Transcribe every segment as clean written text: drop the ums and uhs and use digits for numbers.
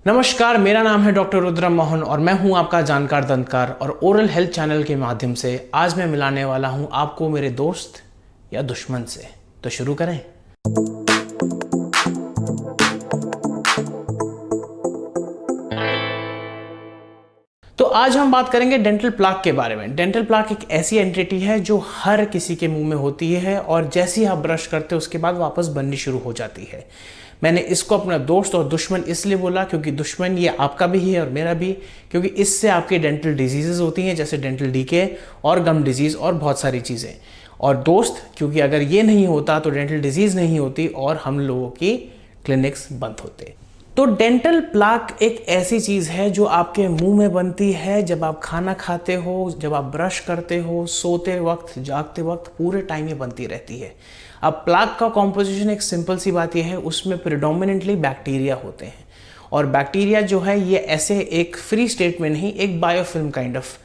नमस्कार, मेरा नाम है डॉक्टर रुद्र मोहन और मैं हूं आपका जानकार दंतकार और ओरल हेल्थ चैनल के माध्यम से आज मैं मिलाने वाला हूं आपको मेरे दोस्त या दुश्मन से। तो शुरू करें। तो आज हम बात करेंगे डेंटल प्लाक के बारे में। डेंटल प्लाक एक ऐसी एंटिटी है जो हर किसी के मुंह में होती है और जैसे ही आप ब्रश करते हो उसके बाद वापस बननी शुरू हो जाती है। मैंने इसको अपना दोस्त और दुश्मन इसलिए बोला क्योंकि दुश्मन ये आपका भी है और मेरा भी, क्योंकि इससे आपकी डेंटल डिजीजेज होती हैं जैसे डेंटल डीके और गम डिजीज और बहुत सारी चीज़ें। और दोस्त क्योंकि अगर ये नहीं होता तो डेंटल डिजीज नहीं होती और हम लोगों की क्लिनिक्स बंद होते। तो डेंटल प्लाक एक ऐसी चीज़ है जो आपके मुंह में बनती है जब आप खाना खाते हो, जब आप ब्रश करते हो, सोते वक्त, जागते वक्त, पूरे टाइम ये बनती रहती है। अब प्लाक का कॉम्पोजिशन एक सिंपल सी बात यह है, उसमें प्रिडोमिनेंटली बैक्टीरिया होते हैं और बैक्टीरिया जो है ये ऐसे एक फ्री स्टेट में नहीं, एक बायोफिल्म काइंड ऑफ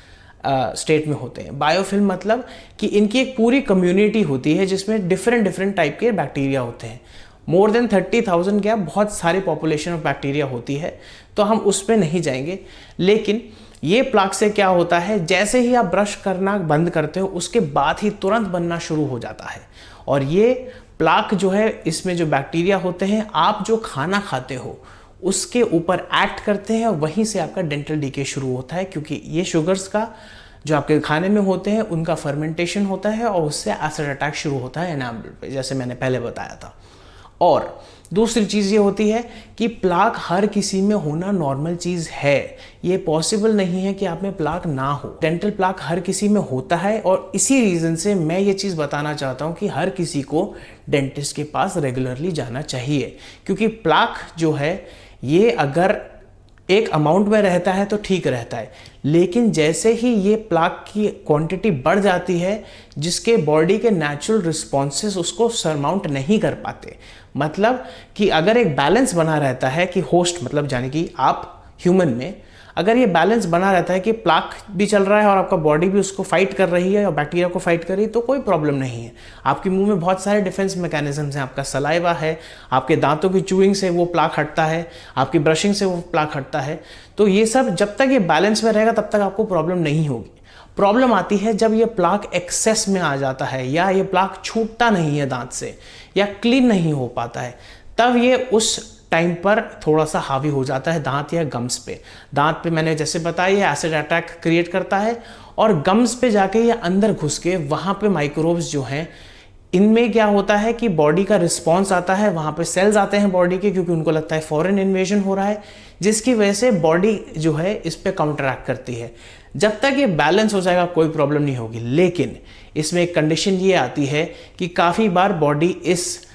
स्टेट में होते हैं। बायोफिल्म मतलब कि इनकी एक पूरी कम्युनिटी होती है जिसमें डिफरेंट टाइप के बैक्टीरिया होते हैं। मोर देन 30,000 क्या बहुत सारी पॉपुलेशन ऑफ बैक्टीरिया होती है, तो हम उस पर नहीं जाएंगे। लेकिन ये प्लाक से क्या होता है, जैसे ही आप ब्रश करना बंद करते हो उसके बाद ही तुरंत बनना शुरू हो जाता है। और ये प्लाक जो है, इसमें जो बैक्टीरिया होते हैं, आप जो खाना खाते हो उसके ऊपर एक्ट करते हैं और वहीं से आपका डेंटल डीके शुरू होता है, क्योंकि ये शुगर्स का जो आपके खाने में होते हैं उनका फर्मेंटेशन होता है और उससे एसिड अटैक शुरू होता है एनामल पे, जैसे मैंने पहले बताया था। और दूसरी चीज़ ये होती है कि प्लाक हर किसी में होना नॉर्मल चीज़ है। ये पॉसिबल नहीं है कि आप में प्लाक ना हो। डेंटल प्लाक हर किसी में होता है और इसी रीज़न से मैं ये चीज़ बताना चाहता हूँ कि हर किसी को डेंटिस्ट के पास रेगुलरली जाना चाहिए, क्योंकि प्लाक जो है ये अगर एक अमाउंट में रहता है तो ठीक रहता है, लेकिन जैसे ही ये प्लाक की क्वांटिटी बढ़ जाती है जिसके बॉडी के नेचुरल रिस्पॉन्सेस उसको सरमाउंट नहीं कर पाते, मतलब कि अगर एक बैलेंस बना रहता है कि होस्ट मतलब यानी कि आप ह्यूमन में अगर ये बैलेंस बना रहता है कि प्लाक भी चल रहा है और आपका बॉडी भी उसको फाइट कर रही है और बैक्टीरिया को फाइट कर रही है, तो कोई प्रॉब्लम नहीं है। आपके मुंह में बहुत सारे डिफेंस मैकेनिज्म्स हैं, आपका सलाइवा है, आपके दांतों की चूइंग से वो प्लाक हटता है, आपकी ब्रशिंग से वो प्लाक हटता है। तो ये सब जब तक ये बैलेंस में रहेगा तब तक आपको प्रॉब्लम नहीं होगी। प्रॉब्लम आती है जब ये प्लाक एक्सेस में आ जाता है या ये प्लाक छूटता नहीं है दांत से या क्लीन नहीं हो पाता है, तब ये उस टाइम पर थोड़ा सा हावी हो जाता है दांत या गम्स पे। दांत पे मैंने जैसे बताया ये एसिड अटैक क्रिएट करता है और गम्स पे जाके ये अंदर घुस के वहाँ पे माइक्रोब्स जो हैं, इनमें क्या होता है कि बॉडी का रिस्पॉन्स आता है, वहाँ पे सेल्स आते हैं बॉडी के, क्योंकि उनको लगता है फॉरेन इन्वेजन हो रहा है, जिसकी वजह से बॉडी जो है इस पर काउंटरैक्ट करती है। जब तक ये बैलेंस हो जाएगा कोई प्रॉब्लम नहीं होगी, लेकिन इसमें एक कंडीशन ये आती है कि काफ़ी बार बॉडी इस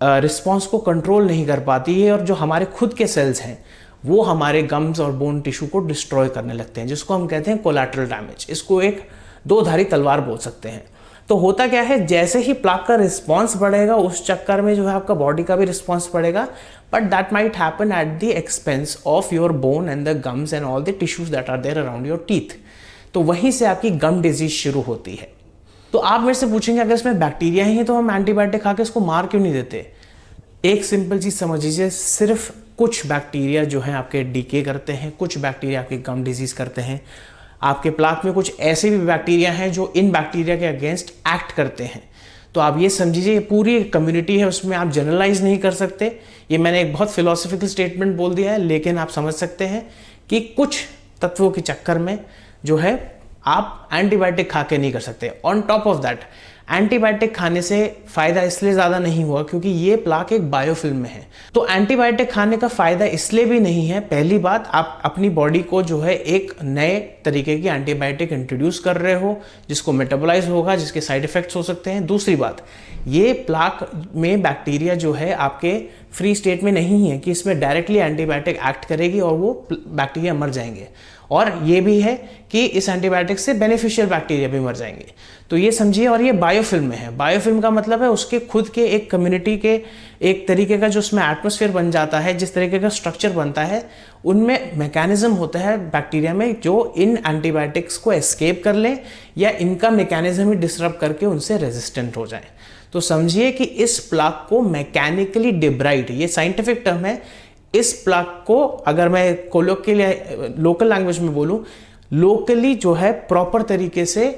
रिस्पॉन्स को कंट्रोल नहीं कर पाती है और जो हमारे खुद के सेल्स हैं वो हमारे गम्स और बोन टिश्यू को डिस्ट्रॉय करने लगते हैं, जिसको हम कहते हैं कोलैटरल डैमेज। इसको एक दो-धारी तलवार बोल सकते हैं। तो होता क्या है, जैसे ही प्लाक का रिस्पॉन्स बढ़ेगा उस चक्कर में जो है आपका बॉडी का भी रिस्पॉन्स बढ़ेगा, but that might happen at the expense of your bone and the gums and all the tissues that are there around your teeth. तो वहीं से आपकी गम डिजीज शुरू होती है। तो आप मेरे से पूछेंगे अगर इसमें बैक्टीरिया ही है तो हम एंटीबायोटिक खा के इसको मार क्यों नहीं देते? एक सिंपल चीज समझ लीजिए, सिर्फ कुछ बैक्टीरिया जो हैं आपके डीके करते हैं, कुछ बैक्टीरिया आपके गम डिजीज करते हैं। आपके प्लाक में कुछ ऐसे भी बैक्टीरिया हैं जो इन बैक्टीरिया के अगेंस्ट एक्ट करते हैं। तो आप ये समझिए ये पूरी कम्युनिटी है, उसमें आप जनरलाइज नहीं कर सकते। ये मैंने एक बहुत फिलोसफिकल स्टेटमेंट बोल दिया है, लेकिन आप समझ सकते हैं कि कुछ तत्वों के चक्कर में जो है आप एंटीबायोटिक खा के नहीं कर सकते। On top of that antibiotic खाने से फायदा इसलिए ज़्यादा नहीं हुआ क्योंकि ये प्लाक एक बायोफिल्म में है। तो एंटीबायोटिक खाने का फायदा इसलिए भी नहीं है, पहली बात आप अपनी बॉडी को जो है एक नए तरीके की एंटीबायोटिक इंट्रोड्यूस कर रहे हो जिसको मेटाबोलाइज होगा, जिसके साइड इफेक्ट्स हो सकते हैं। दूसरी बात, ये प्लाक में बैक्टीरिया जो है आपके फ्री स्टेट में नहीं है कि इसमें डायरेक्टली एंटीबायोटिक एक्ट करेगी और वो बैक्टीरिया मर जाएंगे, और ये भी है कि इस एंटीबायोटिक से बेनिफिशियल बैक्टीरिया भी मर जाएंगे। तो ये समझिए, और ये बायोफिल्म में है। बायोफिल्म का मतलब है उसके खुद के एक कम्युनिटी के एक तरीके का जो उसमें एटमॉस्फेयर बन जाता है, जिस तरीके का स्ट्रक्चर बनता है, उनमें मैकेनिज्म होता है बैक्टीरिया में जो इन एंटीबायोटिक्स को एस्केप कर लें या इनका मैकेनिज्म ही डिसरप्ट करके उनसे रेजिस्टेंट हो जाए। तो समझिए कि इस प्लाक को मैकेनिकली डिब्राइड, ये साइंटिफिक टर्म है, इस प्लाक को अगर मैं कोलोकियल लोकल लैंग्वेज में बोलूं, लोकली जो है प्रॉपर तरीके से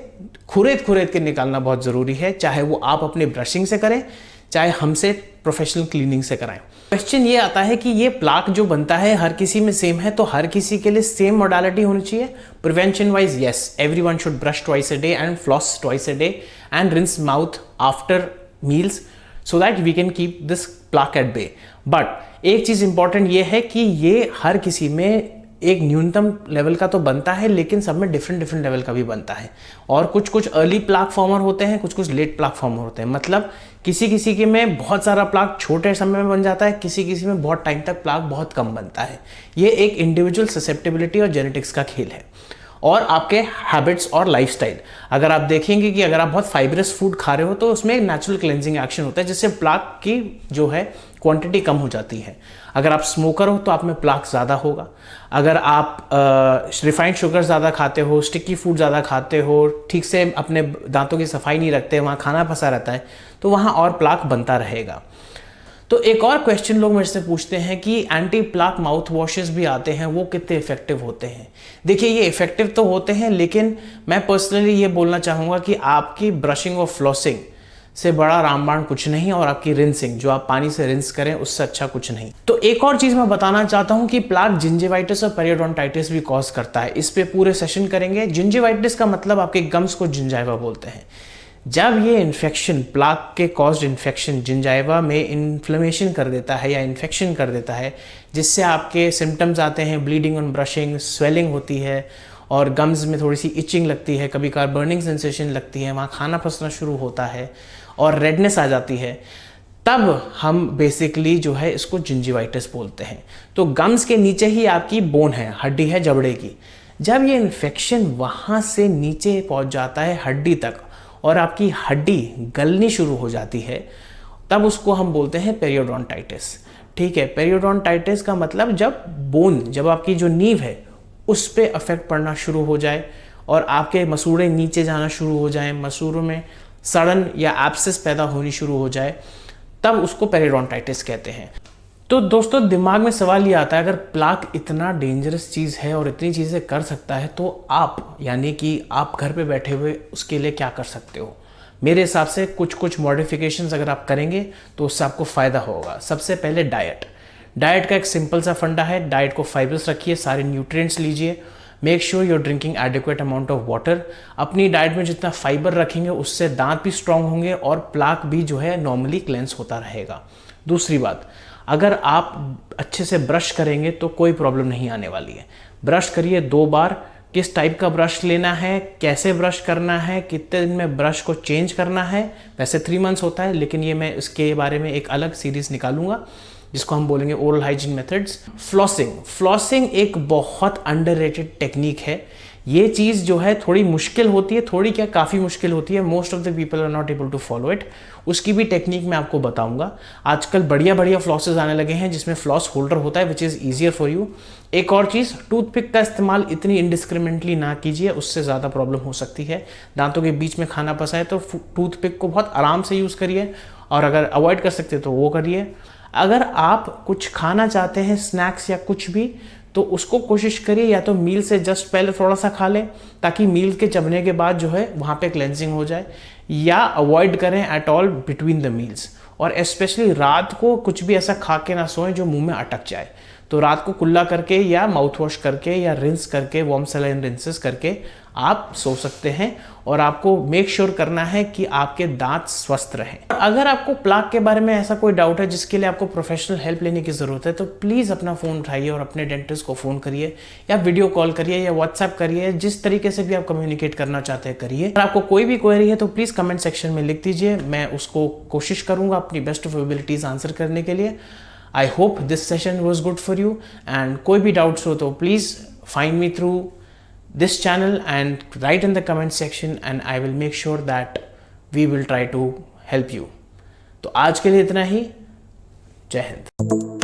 खुरेद के निकालना बहुत ज़रूरी है, चाहे वो आप अपने ब्रशिंग से करें, चाहे हमसे प्रोफेशनल क्लीनिंग से कराएं। क्वेश्चन ये आता है कि ये प्लाक जो बनता है हर किसी में सेम है, तो हर किसी के लिए सेम मोडालिटी होनी चाहिए? Prevention wise yes, everyone should brush twice a day and floss twice a day and rinse mouth after meals so that we can keep this plaque at bay. But एक चीज़ important ये है कि ये हर किसी में एक न्यूनतम लेवल का तो बनता है, लेकिन सब में डिफरेंट लेवल का भी बनता है। और कुछ अर्ली प्लाक फॉर्मर होते हैं, कुछ लेट प्लाक फॉर्मर होते हैं। मतलब किसी के में बहुत सारा प्लाक छोटे समय में बन जाता है, किसी में बहुत टाइम तक प्लाक बहुत कम बनता है। ये एक इंडिविजुअल ससेप्टेबिलिटी और जेनेटिक्स का खेल है, और आपके हैबिट्स और लाइफस्टाइल। अगर आप देखेंगे कि अगर आप बहुत फाइबरस फूड खा रहे हो तो उसमें एक नेचुरल क्लेंजिंग एक्शन होता है, जिससे प्लाक की जो है क्वांटिटी कम हो जाती है। अगर आप स्मोकर हो तो आप में प्लाक ज़्यादा होगा। अगर आप रिफाइंड शुगर ज़्यादा खाते हो, स्टिकी फूड ज़्यादा खाते हो, ठीक से अपने दांतों की सफाई नहीं रखते, वहाँ खाना फंसा रहता है, तो वहाँ और प्लाक बनता रहेगा। तो एक और क्वेश्चन लोग मेरे से पूछते हैं कि एंटी प्लाक माउथ वॉशेस भी आते हैं, वो कितने इफेक्टिव होते हैं? देखिए, ये इफेक्टिव तो होते हैं, लेकिन मैं पर्सनली ये बोलना चाहूँगा कि आपकी ब्रशिंग और फ्लॉसिंग से बड़ा रामबाण कुछ नहीं, और आपकी रिंसिंग जो आप पानी से रिंस करें उससे अच्छा कुछ नहीं। तो एक और चीज़ मैं बताना चाहता हूँ कि प्लाक जिंजिवाइटिस और पेरियोडोंटाइटिस भी कॉज करता है। इस पे पूरे सेशन करेंगे। जिंजिवाइटिस का मतलब आपके गम्स को जिंजाइवा बोलते हैं। जब ये इन्फेक्शन, प्लाक के कॉज्ड इन्फेक्शन जिंजाइवा में इन्फ्लेमेशन कर देता है या इन्फेक्शन कर देता है, जिससे आपके सिम्टम्स आते हैं ब्लीडिंग ऑन ब्रशिंग, स्वेलिंग होती है, और गम्स में थोड़ी सी इचिंग लगती है, कभी कभार बर्निंग सेंसेशन लगती है, वहाँ खाना फंसना शुरू होता है और रेडनेस आ जाती है, तब हम बेसिकली जो है इसको जिंजिवाइटिस बोलते हैं। तो गम्स के नीचे ही आपकी बोन है, हड्डी है जबड़े की। जब ये इन्फेक्शन वहाँ से नीचे पहुँच जाता है हड्डी तक और आपकी हड्डी गलनी शुरू हो जाती है, तब उसको हम बोलते हैं पेरियोडोंटाइटिस। ठीक है, पेरियोडोंटाइटिस का मतलब जब आपकी जो नींव है उस पे अफेक्ट पड़ना शुरू हो जाए और आपके मसूड़े नीचे जाना शुरू हो जाए, मसूड़ों में सड़न या एब्सेस पैदा होनी शुरू हो जाए, तब उसको पेरियोडोंटाइटिस कहते हैं। तो दोस्तों, दिमाग में सवाल ये आता है, अगर प्लाक इतना डेंजरस चीज़ है और इतनी चीज़ें कर सकता है, तो आप यानी कि आप घर पे बैठे हुए उसके लिए क्या कर सकते हो? मेरे हिसाब से कुछ मॉडिफिकेशंस अगर आप करेंगे तो उससे आपको फ़ायदा होगा। सबसे पहले डाइट का एक सिंपल सा फंडा है। डाइट को फाइबर्स रखिए, सारे न्यूट्रिएंट्स लीजिए, make sure you're drinking adequate amount of water. अपनी डाइट में जितना फाइबर रखेंगे उससे दांत भी स्ट्रांग होंगे और प्लाक भी जो है नॉर्मली क्लेंस होता रहेगा। दूसरी बात, अगर आप अच्छे से ब्रश करेंगे तो कोई प्रॉब्लम नहीं आने वाली है। ब्रश करिए 2 बार। किस टाइप का ब्रश लेना है, कैसे ब्रश करना है, कितने दिन में ब्रश को चेंज करना है, वैसे 3 मंथ्स होता है, लेकिन ये मैं इसके बारे में एक अलग सीरीज निकालूंगा जिसको हम बोलेंगे ओरल हाइजीन मेथड्स। फ्लॉसिंग एक बहुत अंडररेटेड टेक्निक है। ये चीज़ जो है थोड़ी मुश्किल होती है, थोड़ी क्या काफ़ी मुश्किल होती है। Most of the people are not able to follow it. उसकी भी टेक्निक मैं आपको बताऊंगा। आजकल बढ़िया फ्लॉसेस आने लगे हैं जिसमें फ्लॉस होल्डर होता है, which is easier for you. एक और चीज़, टूथपिक का इस्तेमाल इतनी इंडिस्क्रिमिनेटली ना कीजिए, उससे ज़्यादा प्रॉब्लम हो सकती है। दांतों के बीच में खाना फंसा है तो टूथपिक को बहुत आराम से यूज़ करिए, और अगर अवॉइड कर सकते तो वो करिए। अगर आप कुछ खाना चाहते हैं, स्नैक्स या कुछ भी, तो उसको कोशिश करिए या तो मील से जस्ट पहले थोड़ा सा खा लें, ताकि मील के चबने के बाद जो है वहाँ पे क्लेंजिंग हो जाए, या अवॉइड करें at all between the meals. और स्पेशली रात को कुछ भी ऐसा खा के ना सोएं जो मुंह में अटक जाए। तो रात को कुल्ला करके या माउथ वॉश करके या रिंस करके, वार्म सलाइन रिंसेस करके आप सो सकते हैं, और आपको मेक श्योर करना है कि आपके दांत स्वस्थ रहें। अगर आपको प्लाक के बारे में ऐसा कोई डाउट है जिसके लिए आपको प्रोफेशनल हेल्प लेने की ज़रूरत है, तो प्लीज़ अपना फ़ोन उठाइए और अपने डेंटिस्ट को फ़ोन करिए, या वीडियो कॉल करिए, या व्हाट्सएप करिए, जिस तरीके से भी आप कम्युनिकेट करना चाहते हैं करिए। अगर आपको कोई भी क्वेरी है तो प्लीज़ कमेंट सेक्शन में लिख दीजिए, मैं उसको कोशिश करूँगा अपनी बेस्ट ऑफ एबिलिटीज़ आंसर करने के लिए। I hope this session was good for you, and कोई भी डाउट्स हो तो please find me through this channel and write in the comment section, and I will make sure that we will try to help you. तो आज के लिए इतना ही। जय हिंद।